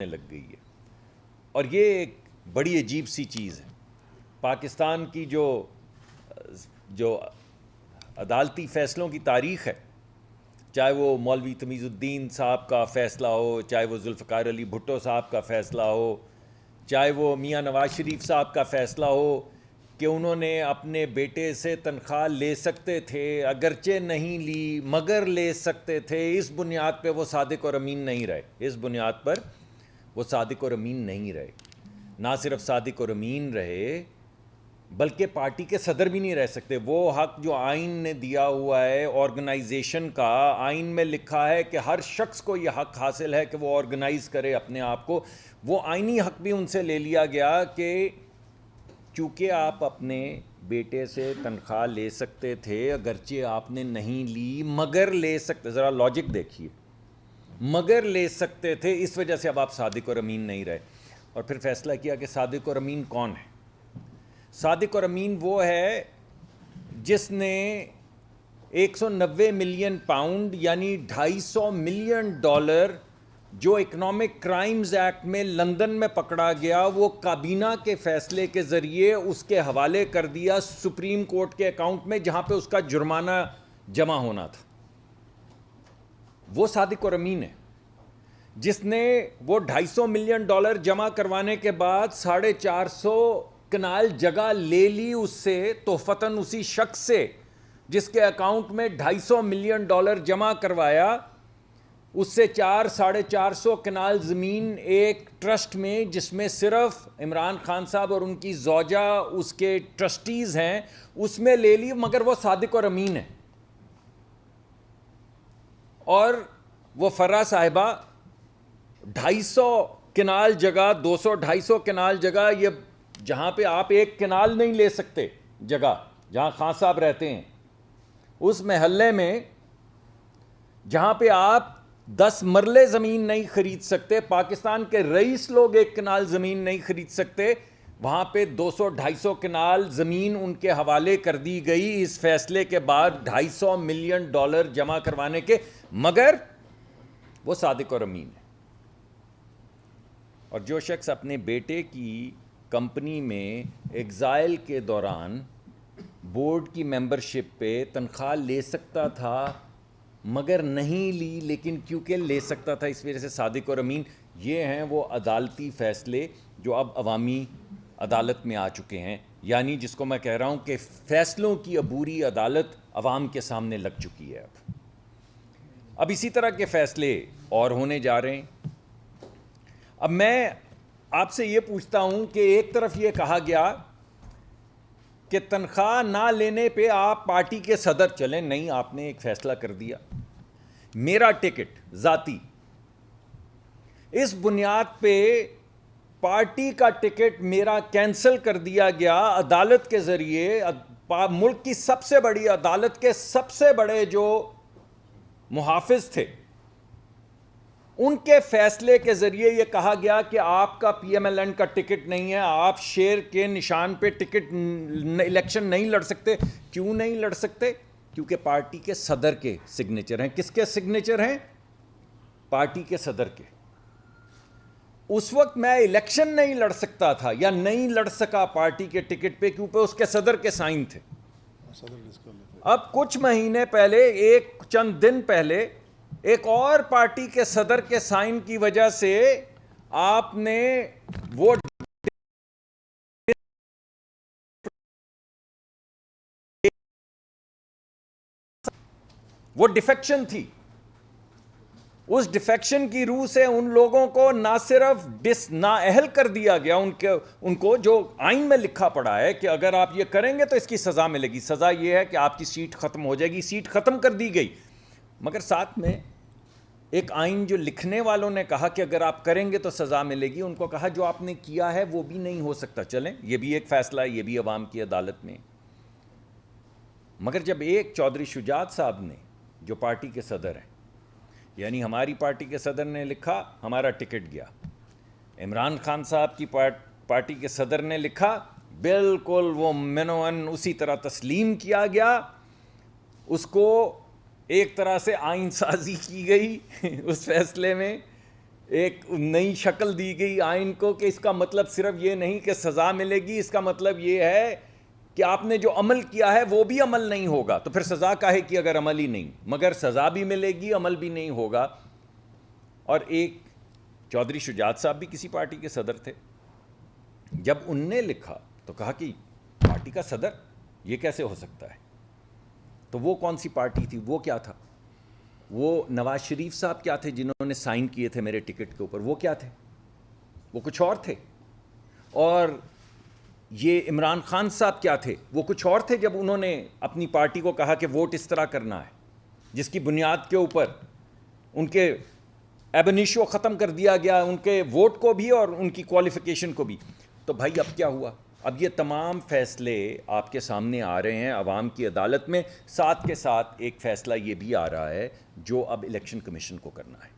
لگ گئی ہے. اور یہ ایک بڑی عجیب سی چیز ہے. پاکستان کی جو عدالتی فیصلوں کی تاریخ ہے، چاہے وہ مولوی تمیز الدین صاحب کا فیصلہ ہو، چاہے وہ ذوالفقار علی بھٹو صاحب کا فیصلہ ہو، چاہے وہ میاں نواز شریف صاحب کا فیصلہ ہو کہ انہوں نے اپنے بیٹے سے تنخواہ لے سکتے تھے، اگرچہ نہیں لی مگر لے سکتے تھے، اس بنیاد پہ وہ صادق اور امین نہیں رہے. اس بنیاد پر وہ صادق اور امین نہیں رہے. نہ صرف صادق اور امین رہے بلکہ پارٹی کے صدر بھی نہیں رہ سکتے. وہ حق جو آئین نے دیا ہوا ہے آرگنائزیشن کا، آئین میں لکھا ہے کہ ہر شخص کو یہ حق حاصل ہے کہ وہ آرگنائز کرے اپنے آپ کو، وہ آئینی حق بھی ان سے لے لیا گیا کہ چونکہ آپ اپنے بیٹے سے تنخواہ لے سکتے تھے، اگرچہ آپ نے نہیں لی مگر لے سکتے. ذرا لاجک دیکھیے، مگر لے سکتے تھے، اس وجہ سے اب آپ صادق اور امین نہیں رہے. اور پھر فیصلہ کیا کہ صادق اور امین کون ہے. صادق اور امین وہ ہے جس نے 190 ملین پاؤنڈ یعنی $250 ملین جو اکنامک کرائمز ایکٹ میں لندن میں پکڑا گیا، وہ کابینہ کے فیصلے کے ذریعے اس کے حوالے کر دیا سپریم کورٹ کے اکاؤنٹ میں، جہاں پہ اس کا جرمانہ جمع ہونا تھا. وہ صادق اور امین ہے جس نے وہ $250 ملین جمع کروانے کے بعد 450 کنال جگہ لے لی اس سے تحفتاً، اسی شخص سے جس کے اکاؤنٹ میں $250 ملین جمع کروایا. اس سے 450 کنال زمین ایک ٹرسٹ میں، جس میں صرف عمران خان صاحب اور ان کی زوجہ اس کے ٹرسٹیز ہیں، اس میں لے لی. مگر وہ صادق اور امین ہے. اور وہ فرا صاحبہ 250 کنال جگہ، 200-250 کنال جگہ، یہ جہاں پہ آپ ایک کنال نہیں لے سکتے جگہ جہاں خان صاحب رہتے ہیں، اس محلے میں جہاں پہ آپ 10 مرلے زمین نہیں خرید سکتے، پاکستان کے رئیس لوگ 1 کنال زمین نہیں خرید سکتے، وہاں پہ 200-250 کنال زمین ان کے حوالے کر دی گئی اس فیصلے کے بعد $250 ملین جمع کروانے کے. مگر وہ صادق اور امین ہے. اور جو شخص اپنے بیٹے کی کمپنی میں ایگزائل کے دوران بورڈ کی ممبرشپ پہ تنخواہ لے سکتا تھا مگر نہیں لی، لیکن کیونکہ لے سکتا تھا اس وجہ سے صادق اور امین. یہ ہیں وہ عدالتی فیصلے جو اب عوامی عدالت میں آ چکے ہیں، یعنی جس کو میں کہہ رہا ہوں کہ فیصلوں کی عبوری عدالت عوام کے سامنے لگ چکی ہے. اب اسی طرح کے فیصلے اور ہونے جا رہے ہیں. اب میں آپ سے یہ پوچھتا ہوں کہ ایک طرف یہ کہا گیا کہ تنخواہ نہ لینے پہ آپ پارٹی کے صدر چلیں. نہیں، آپ نے ایک فیصلہ کر دیا، میرا ٹکٹ ذاتی، اس بنیاد پہ پارٹی کا ٹکٹ میرا کینسل کر دیا گیا عدالت کے ذریعے. ملک کی سب سے بڑی عدالت کے سب سے بڑے جو محافظ تھے، ان کے فیصلے کے ذریعے یہ کہا گیا کہ آپ کا پی ایم ایل این کا ٹکٹ نہیں ہے، آپ شیر کے نشان پہ ٹکٹ الیکشن نہیں لڑ سکتے. کیوں نہیں لڑ سکتے؟ کیونکہ پارٹی کے صدر کے سگنیچر ہیں. کس کے سگنیچر ہیں؟ پارٹی کے صدر کے. اس وقت میں الیکشن نہیں لڑ سکتا تھا یا نہیں لڑ سکا پارٹی کے ٹکٹ پہ کیونکہ اس کے صدر کے سائن تھے. اب کچھ مہینے پہلے، چند دن پہلے، ایک اور پارٹی کے صدر کے سائن کی وجہ سے آپ نے وہ ڈیفیکشن تھی. اس ڈیفیکشن کی روح سے ان لوگوں کو نہ صرف نااہل کر دیا گیا، ان کو جو آئین میں لکھا پڑا ہے کہ اگر آپ یہ کریں گے تو اس کی سزا ملے گی. سزا یہ ہے کہ آپ کی سیٹ ختم ہو جائے گی. سیٹ ختم کر دی گئی. مگر ساتھ میں ایک آئین جو لکھنے والوں نے کہا کہ اگر آپ کریں گے تو سزا ملے گی، ان کو کہا جو آپ نے کیا ہے وہ بھی نہیں ہو سکتا. چلیں، یہ بھی ایک فیصلہ ہے، یہ بھی عوام کی عدالت میں. مگر جب ایک چودھری شجاعت صاحب نے، جو پارٹی کے صدر ہیں، یعنی ہماری پارٹی کے صدر نے لکھا، ہمارا ٹکٹ گیا. عمران خان صاحب کی پارٹی کے صدر نے لکھا، بالکل وہ منوان اسی طرح تسلیم کیا گیا. اس کو ایک طرح سے آئین سازی کی گئی اس فیصلے میں ایک نئی شکل دی گئی آئین کو کہ اس کا مطلب صرف یہ نہیں کہ سزا ملے گی، اس کا مطلب یہ ہے کہ آپ نے جو عمل کیا ہے وہ بھی عمل نہیں ہوگا، تو پھر سزا کاہے کی اگر عمل ہی نہیں، مگر سزا بھی ملے گی، عمل بھی نہیں ہوگا۔ اور ایک چودھری شجاعت صاحب بھی کسی پارٹی کے صدر تھے، جب ان نے لکھا تو کہا کہ پارٹی کا صدر یہ کیسے ہو سکتا ہے؟ تو وہ کون سی پارٹی تھی، وہ کیا تھا؟ وہ نواز شریف صاحب کیا تھے جنہوں نے سائن کیے تھے میرے ٹکٹ کے اوپر، وہ کیا تھے؟ وہ کچھ اور تھے۔ اور یہ عمران خان صاحب کیا تھے؟ وہ کچھ اور تھے جب انہوں نے اپنی پارٹی کو کہا کہ ووٹ اس طرح کرنا ہے، جس کی بنیاد کے اوپر ان کے ایب انیشو ختم کر دیا گیا، ان کے ووٹ کو بھی اور ان کی کوالیفیکیشن کو بھی۔ تو بھائی اب کیا ہوا؟ اب یہ تمام فیصلے آپ کے سامنے آ رہے ہیں عوام کی عدالت میں، ساتھ کے ساتھ ایک فیصلہ یہ بھی آ رہا ہے جو اب الیکشن کمیشن کو کرنا ہے۔